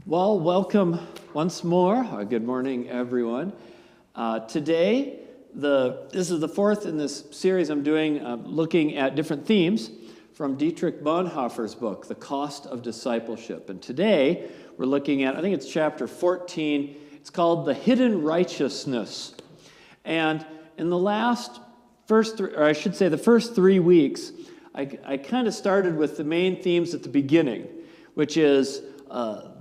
Well, welcome once more. Good morning, everyone. Today, this is the fourth in this series I'm doing, looking at different themes from Dietrich Bonhoeffer's book, The Cost of Discipleship. And today, we're looking at, I think it's chapter 14. It's called The Hidden Righteousness. And in the the first 3 weeks, I kind of started with the main themes at the beginning, which is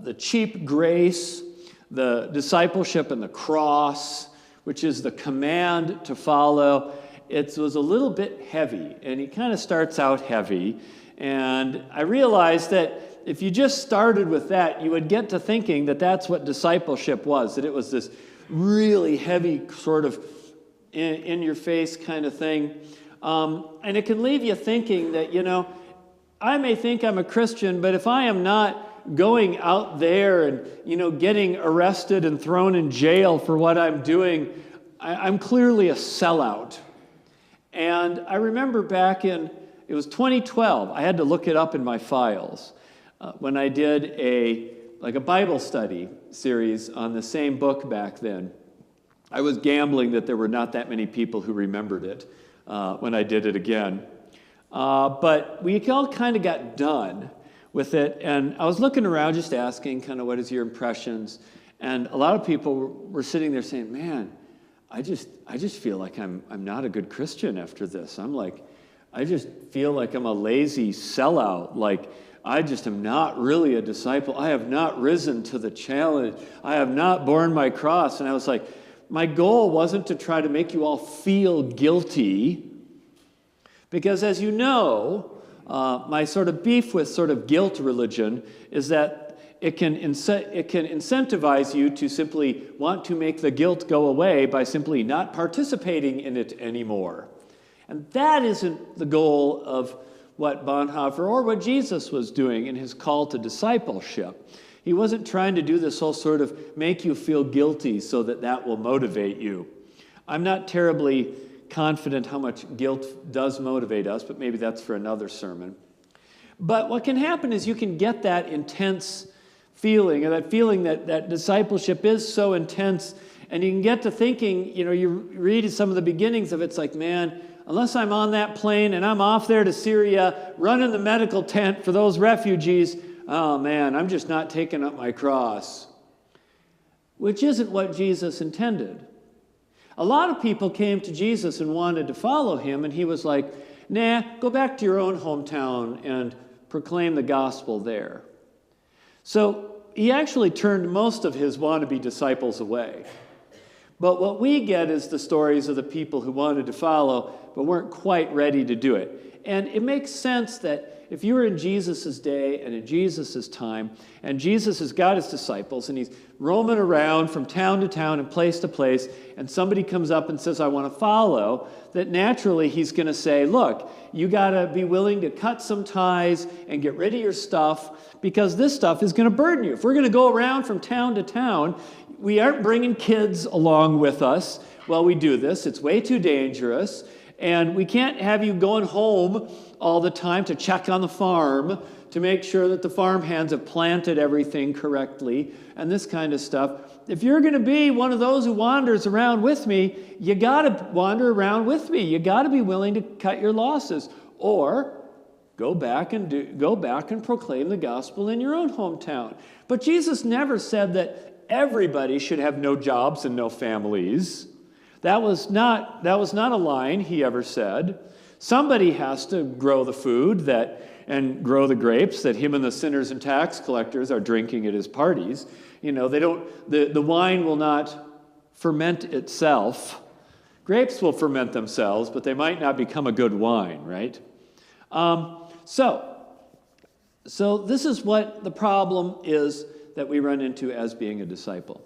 the cheap grace, the discipleship and the cross, which is the command to follow. It was a little bit heavy, and he kind of starts out heavy. And I realized that if you just started with that, you would get to thinking that that's what discipleship was, that it was this really heavy sort of in-your-face kind of thing. And it can leave you thinking that, I may think I'm a Christian, but if I am not going out there and, getting arrested and thrown in jail for what I'm doing, I'm clearly a sellout. And I remember back it was 2012, I had to look it up in my files, when I did a Bible study series on the same book back then. I was gambling that there were not that many people who remembered it when I did it again. But we all kind of got done with it, and I was looking around just asking kind of what is your impressions, and a lot of people were sitting there saying, man, I just feel like I'm not a good Christian after this. I just feel like I'm a lazy sellout, like I just am not really a disciple. I have not risen to the challenge. I have not borne my cross. And I was like, my goal wasn't to try to make you all feel guilty, because as you know, my sort of beef with sort of guilt religion is that it can incentivize you to simply want to make the guilt go away by simply not participating in it anymore. And that isn't the goal of what Bonhoeffer or what Jesus was doing in his call to discipleship. He wasn't trying to do this whole sort of make you feel guilty so that will motivate you. I'm not terribly confident how much guilt does motivate us, but maybe that's for another sermon. But what can happen is you can get that intense feeling, or that feeling that discipleship is so intense, and you can get to thinking, you read some of the beginnings of it, it's like, man, unless I'm on that plane and I'm off there to Syria, running the medical tent for those refugees, oh man, I'm just not taking up my cross. Which isn't what Jesus intended. A lot of people came to Jesus and wanted to follow him, and he was like, nah, go back to your own hometown and proclaim the gospel there. So he actually turned most of his wannabe disciples away. But what we get is the stories of the people who wanted to follow but weren't quite ready to do it. And it makes sense that if you were in Jesus' day and in Jesus' time, and Jesus has got his disciples, and he's roaming around from town to town and place to place, and somebody comes up and says, I want to follow, that naturally he's going to say, look, you got to be willing to cut some ties and get rid of your stuff, because this stuff is going to burden you. If we're going to go around from town to town, we aren't bringing kids along with us while we do this. It's way too dangerous. And we can't have you going home all the time to check on the farm to make sure that the farm hands have planted everything correctly and this kind of stuff. If you're going to be one of those who wanders around with me, you got to wander around with me. You got to be willing to cut your losses, or go back and proclaim the gospel in your own hometown. But Jesus never said that everybody should have no jobs and no families. That was not a line he ever said. Somebody has to grow the food and grow the grapes that him and the sinners and tax collectors are drinking at his parties. The wine will not ferment itself. Grapes will ferment themselves, but they might not become a good wine, right? So this is what the problem is that we run into as being a disciple.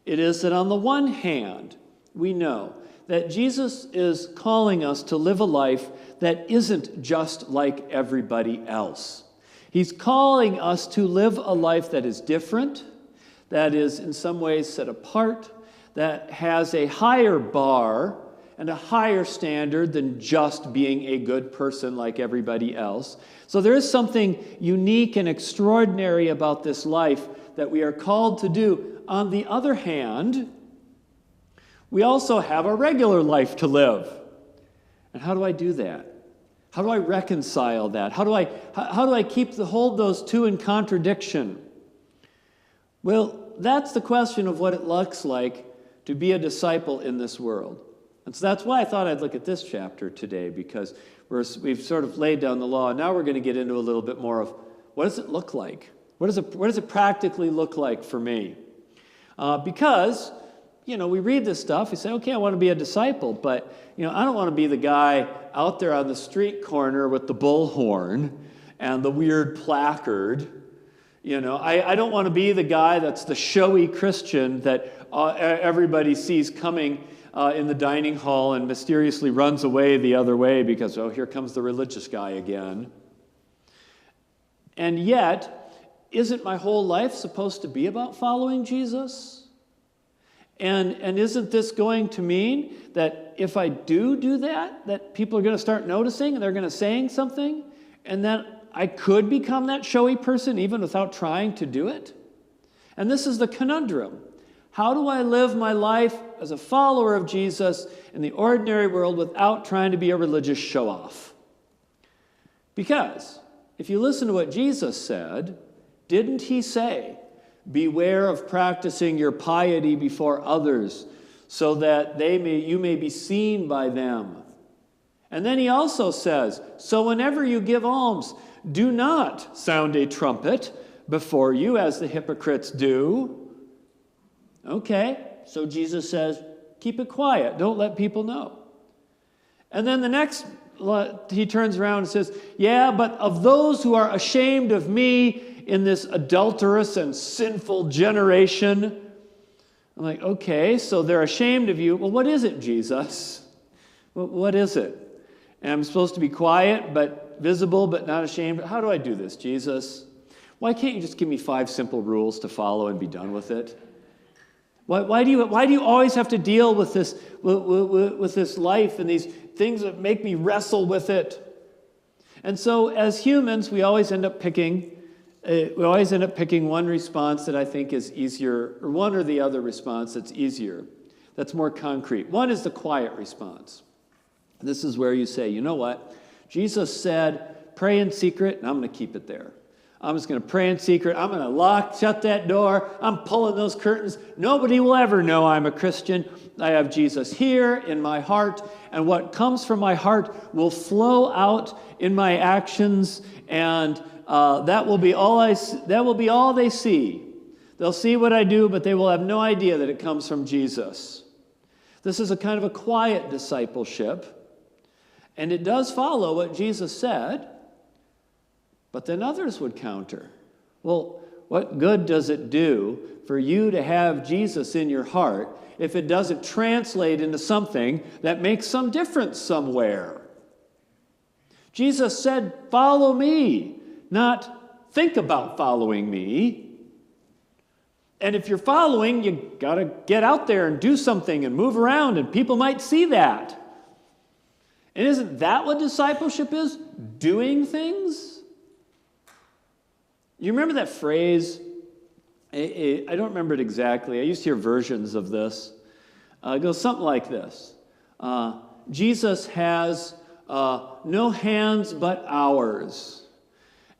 It is that on the one hand, we know that Jesus is calling us to live a life that isn't just like everybody else. He's calling us to live a life that is different, that is in some ways set apart, that has a higher bar and a higher standard than just being a good person like everybody else. So there is something unique and extraordinary about this life that we are called to do. On the other hand, we also have a regular life to live. And how do I do that? How do I reconcile that? How do I hold those two in contradiction? Well, that's the question of what it looks like to be a disciple in this world. And so that's why I thought I'd look at this chapter today, because we've sort of laid down the law, and now we're going to get into a little bit more of what does it look like? What does it practically look like for me? Because, we read this stuff, we say, okay, I want to be a disciple, but, I don't want to be the guy out there on the street corner with the bullhorn and the weird placard. I don't want to be the guy that's the showy Christian that everybody sees coming in the dining hall and mysteriously runs away the other way because, here comes the religious guy again. And yet, isn't my whole life supposed to be about following Jesus? And isn't this going to mean that if I do that people are going to start noticing and they're going to saying something, and that I could become that showy person even without trying to do it? And this is the conundrum. How do I live my life as a follower of Jesus in the ordinary world without trying to be a religious show-off? Because if you listen to what Jesus said, didn't he say, beware of practicing your piety before others so that you may be seen by them? And then he also says, so whenever you give alms, do not sound a trumpet before you as the hypocrites do. Okay, so Jesus says, keep it quiet. Don't let people know. And then the next, he turns around and says, yeah, but of those who are ashamed of me in this adulterous and sinful generation. I'm like, okay, so they're ashamed of you. Well, what is it, Jesus? What is it? And I'm supposed to be quiet, but visible, but not ashamed. How do I do this, Jesus? Why can't you just give me 5 simple rules to follow and be done with it? Why do you always have to deal with this life and these things that make me wrestle with it? And so, as humans, we always end up picking one response that I think is easier, or one or the other response that's easier, that's more concrete. One is the quiet response. This is where you say, you know what? Jesus said, pray in secret, and I'm going to keep it there. I'm just going to pray in secret. I'm going to shut that door. I'm pulling those curtains. Nobody will ever know I'm a Christian. I have Jesus here in my heart, and what comes from my heart will flow out in my actions, and that will be all they see. They'll see what I do, but they will have no idea that it comes from Jesus. This is a kind of a quiet discipleship, and it does follow what Jesus said, but then others would counter. Well, what good does it do for you to have Jesus in your heart if it doesn't translate into something that makes some difference somewhere? Jesus said, follow me, not think about following me. And if you're following, you got to get out there and do something and move around, and people might see that. And isn't that what discipleship is? Doing things? You remember that phrase? I don't remember it exactly. I used to hear versions of this. It goes something like this. Jesus has no hands but ours,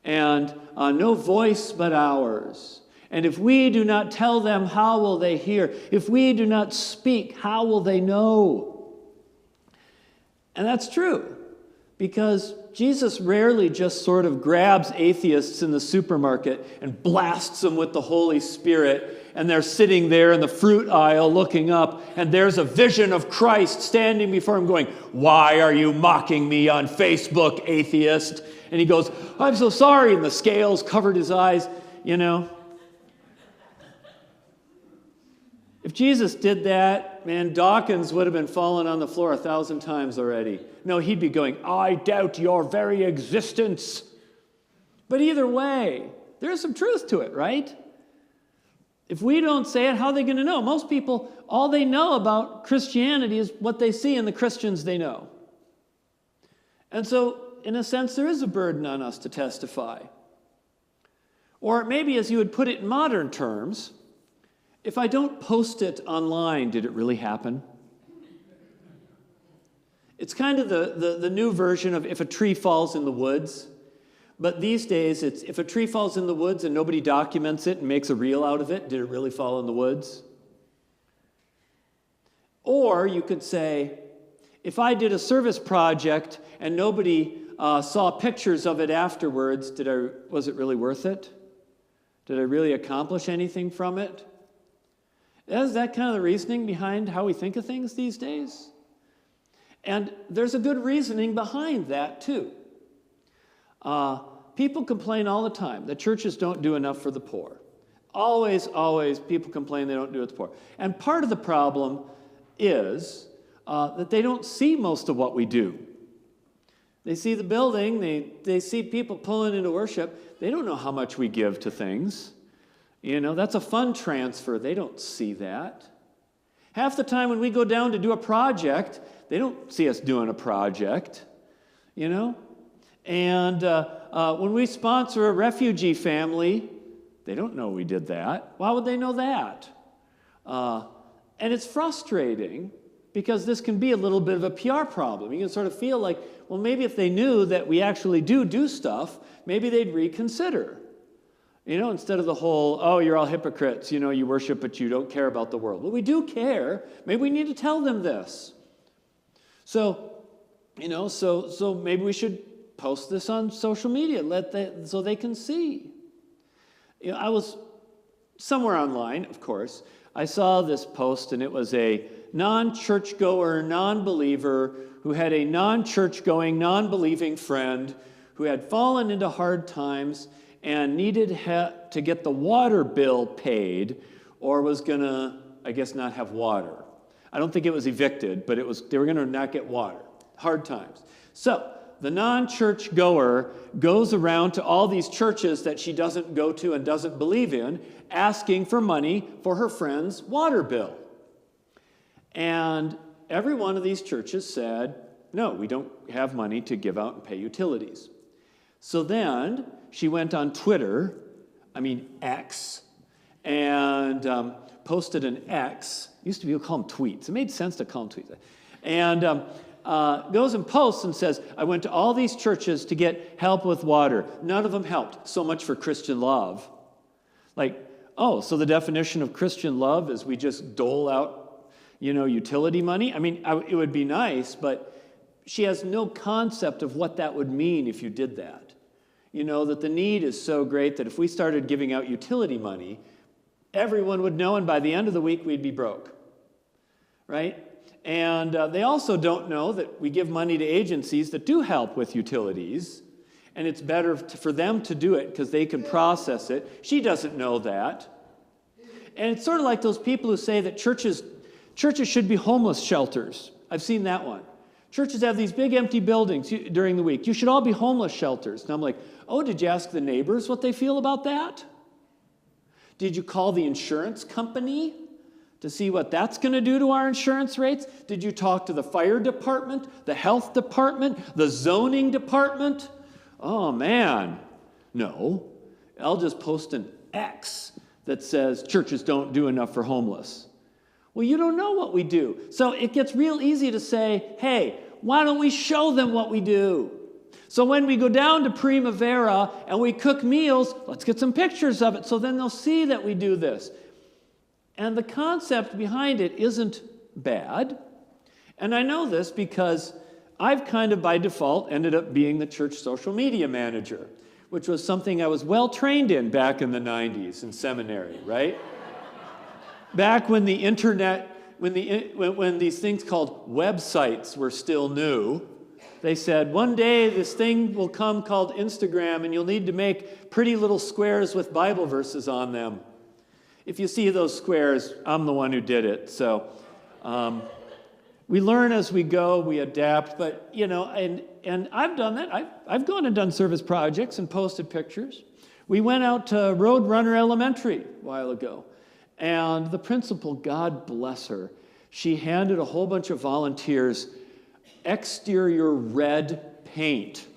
and no voice but ours. And if we do not tell them, how will they hear? If we do not speak, how will they know? And that's true, because Jesus rarely just sort of grabs atheists in the supermarket and blasts them with the Holy Spirit, and they're sitting there in the fruit aisle looking up, and there's a vision of Christ standing before him going, "Why are you mocking me on Facebook, atheist?" And he goes, "I'm so sorry," and the scales covered his eyes, you know. If Jesus did that, man, Dawkins would have been falling on the floor 1,000 times already. No, he'd be going, "I doubt your very existence." But either way, there's some truth to it, right? If we don't say it, how are they going to know? Most people, all they know about Christianity is what they see in the Christians they know. And so, in a sense, there is a burden on us to testify. Or maybe, as you would put it in modern terms, if I don't post it online, did it really happen? It's kind of the new version of if a tree falls in the woods. But these days, it's if a tree falls in the woods and nobody documents it and makes a reel out of it, did it really fall in the woods? Or you could say, if I did a service project and nobody saw pictures of it afterwards, was it really worth it? Did I really accomplish anything from it? Is that kind of the reasoning behind how we think of things these days? And there's a good reasoning behind that, too. People complain all the time that churches don't do enough for the poor. Always, always, people complain they don't do it for the poor. And part of the problem is that they don't see most of what we do. They see the building, they see people pulling into worship. They don't know how much we give to things. That's a fund transfer. They don't see that. Half the time when we go down to do a project, they don't see us doing a project, And when we sponsor a refugee family, they don't know we did that. Why would they know that? And it's frustrating because this can be a little bit of a PR problem. You can sort of feel like, well, maybe if they knew that we actually do stuff, maybe they'd reconsider. Instead of the whole, oh, you're all hypocrites, you worship, but you don't care about the world. Well, we do care. Maybe we need to tell them this. So maybe we should post this on social media, so they can see. I was somewhere online, of course. I saw this post, and it was a non-churchgoer, non-believer who had a non-church-going, non-believing friend who had fallen into hard times and needed to get the water bill paid, or was going to, I guess, not have water. I don't think it was evicted, but they were going to not get water. Hard times. So the non-church goer goes around to all these churches that she doesn't go to and doesn't believe in, asking for money for her friend's water bill. And every one of these churches said, no, we don't have money to give out and pay utilities. So then she went on Twitter, X, and posted an X. Used to be call them tweets. It made sense to call them tweets. And goes and posts and says, I went to all these churches to get help with water. None of them helped. So much for Christian love. So the definition of Christian love is we just dole out, utility money? It would be nice, but she has no concept of what that would mean if you did that. That the need is so great that if we started giving out utility money, everyone would know, and by the end of the week, we'd be broke. Right? And they also don't know that we give money to agencies that do help with utilities, and it's better for them to do it because they can process it. She doesn't know that. And it's sort of like those people who say that churches should be homeless shelters. I've seen that one. Churches have these big empty buildings during the week. You should all be homeless shelters. And I'm like, oh, did you ask the neighbors what they feel about that? Did you call the insurance company to see what that's going to do to our insurance rates? Did you talk to the fire department, the health department, the zoning department? Oh, man. No. I'll just post an X that says churches don't do enough for homeless. Well, you don't know what we do. So it gets real easy to say, hey, why don't we show them what we do? So when we go down to Primavera and we cook meals, let's get some pictures of it so then they'll see that we do this. And the concept behind it isn't bad. And I know this because I've kind of by default ended up being the church social media manager, which was something I was well trained in back in the 90s in seminary, right? Back when the internet, when these things called websites were still new, they said, one day this thing will come called Instagram and you'll need to make pretty little squares with Bible verses on them. If you see those squares, I'm the one who did it. So we learn as we go, we adapt, but, and I've done that. I've gone and done service projects and posted pictures. We went out to Roadrunner Elementary a while ago. And the principal, God bless her, she handed a whole bunch of volunteers exterior red paint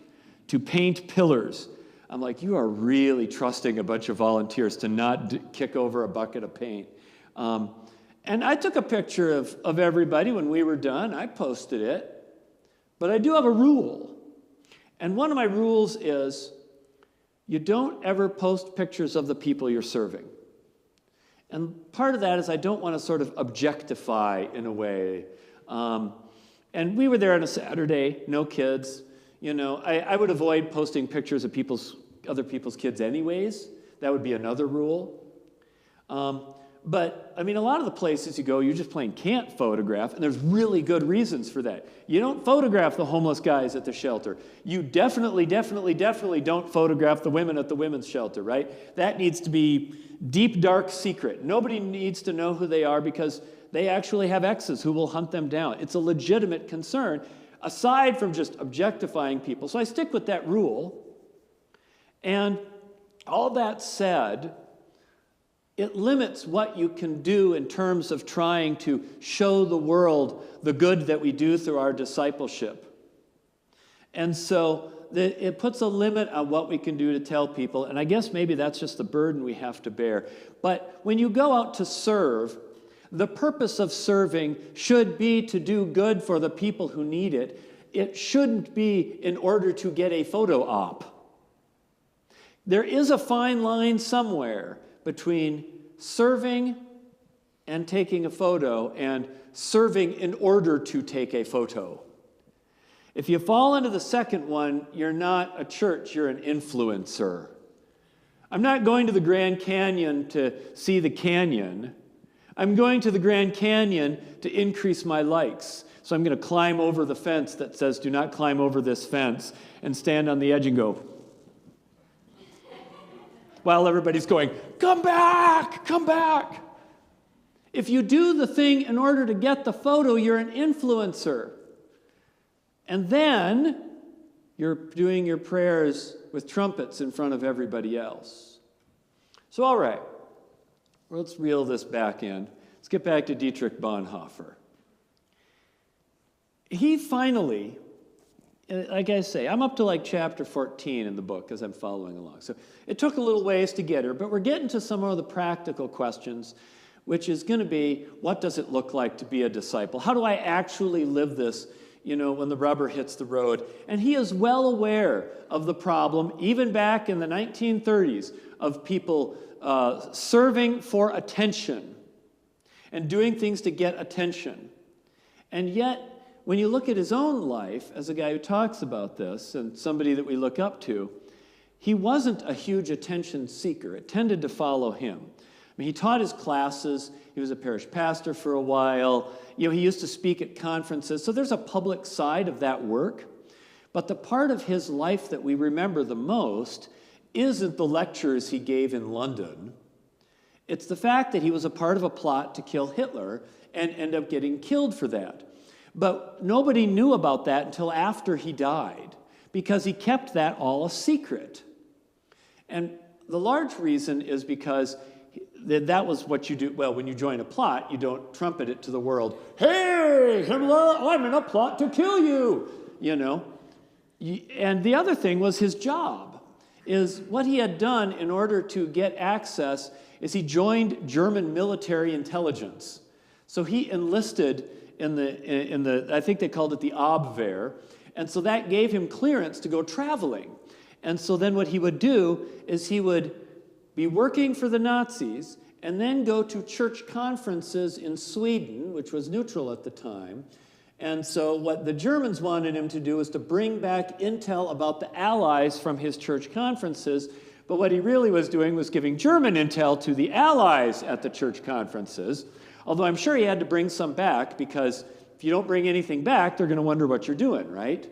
to paint pillars. I'm like, you are really trusting a bunch of volunteers to not kick over a bucket of paint. And I took a picture of everybody when we were done. I posted it. But I do have a rule. And one of my rules is you don't ever post pictures of the people you're serving. And part of that is I don't want to sort of objectify in a way. And we were there on a Saturday, no kids. You know, I would avoid posting pictures of other people's kids anyways. That would be another rule. But, I mean, a lot of the places you go, you just plain can't photograph, and there's really good reasons for that. You don't photograph the homeless guys at the shelter. You definitely don't photograph the women at the women's shelter, right? That needs to be deep, dark secret. Nobody needs to know who they are because they actually have exes who will hunt them down. It's a legitimate concern, aside from just objectifying people. So I stick with that rule. And all that said, it limits what you can do in terms of trying to show the world the good that we do through our discipleship. And so it puts a limit on what we can do to tell people, and I guess maybe that's just the burden we have to bear. But when you go out to serve, the purpose of serving should be to do good for the people who need it. It shouldn't be in order to get a photo op. There is a fine line somewhere between serving and taking a photo and serving in order to take a photo. If you fall into the second one, you're not a church, you're an influencer. I'm not going to the Grand Canyon to see the canyon. I'm going to the Grand Canyon to increase my likes. So I'm going to climb over the fence that says, do not climb over this fence, and stand on the edge and go, while everybody's going, come back, come back. If you do the thing in order to get the photo, you're an influencer. And then you're doing your prayers with trumpets in front of everybody else. So, all right, let's reel this back in. Let's get back to Dietrich Bonhoeffer. He finally, like I say, I'm up to like chapter 14 in the book as I'm following along. So it took a little ways to get here, but we're getting to some of the practical questions, which is going to be, what does it look like to be a disciple? How do I actually live this, when the rubber hits the road? And he is well aware of the problem, even back in the 1930s, of people serving for attention and doing things to get attention. And yet, when you look at his own life, as a guy who talks about this, and somebody that we look up to, he wasn't a huge attention seeker. It tended to follow him. I mean, he taught his classes. He was a parish pastor for a while. He used to speak at conferences. So there's a public side of that work. But the part of his life that we remember the most isn't the lectures he gave in London. It's the fact that he was a part of a plot to kill Hitler and end up getting killed for that. But nobody knew about that until after he died, because he kept that all a secret. And the large reason is because that was what you do. Well, when you join a plot, you don't trumpet it to the world. Hey, Himmler, I'm in a plot to kill you, And the other thing was his job. Is what he had done in order to get access is he joined German military intelligence. So he enlisted in the I think they called it the Abwehr, and so that gave him clearance to go traveling. And so then what he would do is he would be working for the Nazis and then go to church conferences in Sweden, which was neutral at the time. And so what the Germans wanted him to do was to bring back intel about the Allies from his church conferences, but what he really was doing was giving German intel to the Allies at the church conferences. Although I'm sure he had to bring some back, because if you don't bring anything back, they're going to wonder what you're doing, right?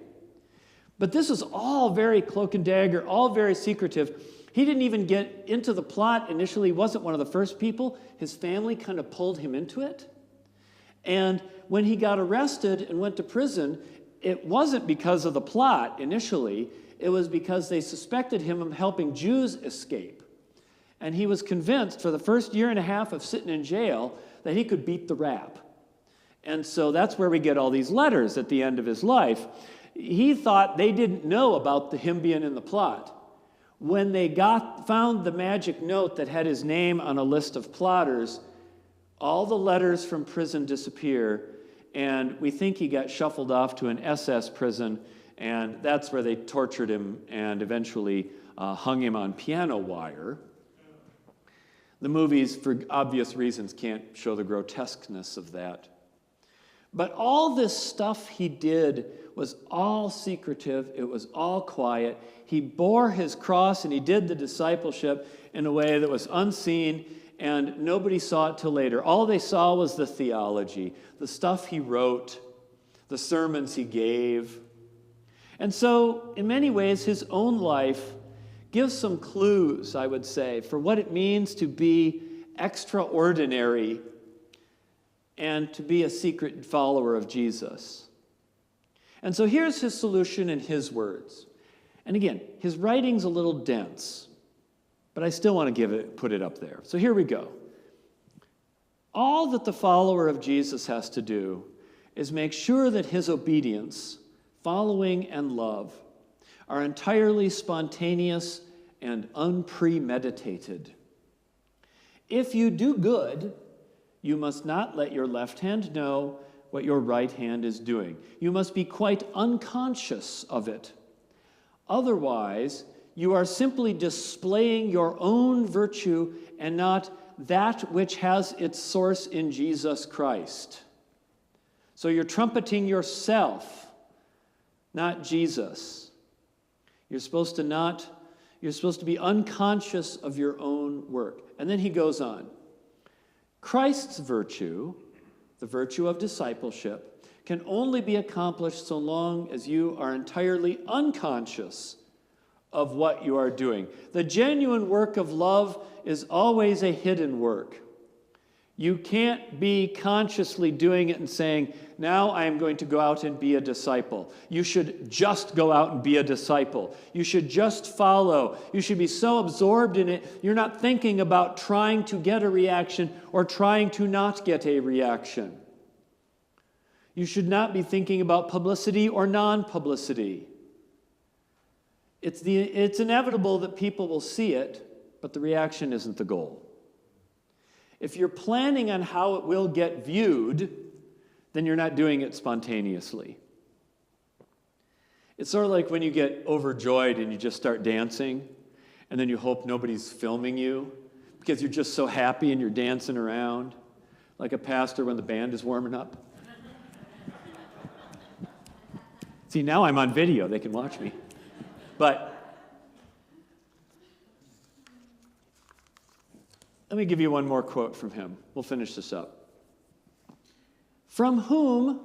But this is all very cloak and dagger, all very secretive. He didn't even get into the plot initially. He wasn't one of the first people. His family kind of pulled him into it. And when he got arrested and went to prison, it wasn't because of the plot initially. It was because they suspected him of helping Jews escape. And he was convinced for the first year and a half of sitting in jail that he could beat the rap. And so that's where we get all these letters at the end of his life. He thought they didn't know about him being in the plot. when they found the magic note that had his name on a list of plotters, all the letters from prison disappear, and we think he got shuffled off to an SS prison, and that's where they tortured him and eventually hung him on piano wire. The movies, for obvious reasons, can't show the grotesqueness of that. But all this stuff he did was all secretive. It was all quiet. He bore his cross and he did the discipleship in a way that was unseen, and nobody saw it till later. All they saw was the theology, the stuff he wrote, the sermons he gave. And so, in many ways, his own life gives some clues, I would say, for what it means to be extraordinary and to be a secret follower of Jesus. And so here's his solution in his words. And again, his writing's a little dense, but I still want to put it up there. So here we go. All that the follower of Jesus has to do is make sure that his obedience, following, and love are entirely spontaneous and unpremeditated. If you do good, you must not let your left hand know what your right hand is doing. You must be quite unconscious of it. Otherwise, you are simply displaying your own virtue and not that which has its source in Jesus Christ. So you're trumpeting yourself, not Jesus. You're supposed to be unconscious of your own work. And then he goes on. Christ's virtue, the virtue of discipleship, can only be accomplished so long as you are entirely unconscious of what you are doing. The genuine work of love is always a hidden work. You can't be consciously doing it and saying, now I am going to go out and be a disciple. You should just go out and be a disciple. You should just follow. You should be so absorbed in it, you're not thinking about trying to get a reaction or trying to not get a reaction. You should not be thinking about publicity or non-publicity. It's inevitable that people will see it, but the reaction isn't the goal. If you're planning on how it will get viewed, then you're not doing it spontaneously. It's sort of like when you get overjoyed and you just start dancing, and then you hope nobody's filming you because you're just so happy and you're dancing around like a pastor when the band is warming up. See, now I'm on video. They can watch me. But let me give you one more quote from him. We'll finish this up. From whom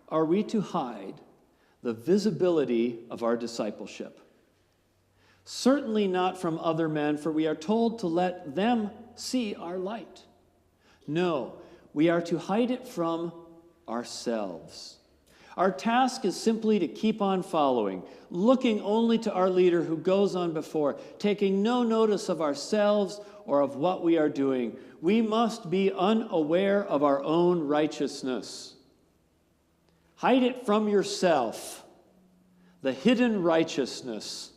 are we to hide the visibility of our discipleship? Certainly not from other men, for we are told to let them see our light. No, we are to hide it from ourselves. Our task is simply to keep on following, looking only to our leader who goes on before, taking no notice of ourselves or of what we are doing. We must be unaware of our own righteousness. Hide it from yourself, the hidden righteousness.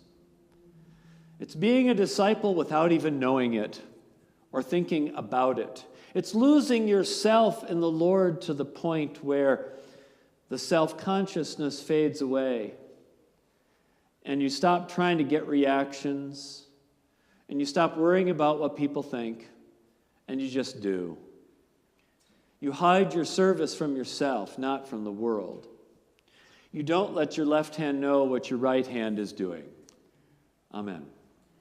It's being a disciple without even knowing it or thinking about it. It's losing yourself in the Lord to the point where the self-consciousness fades away, and you stop trying to get reactions, and you stop worrying about what people think, and you just do. You hide your service from yourself, not from the world. You don't let your left hand know what your right hand is doing. Amen.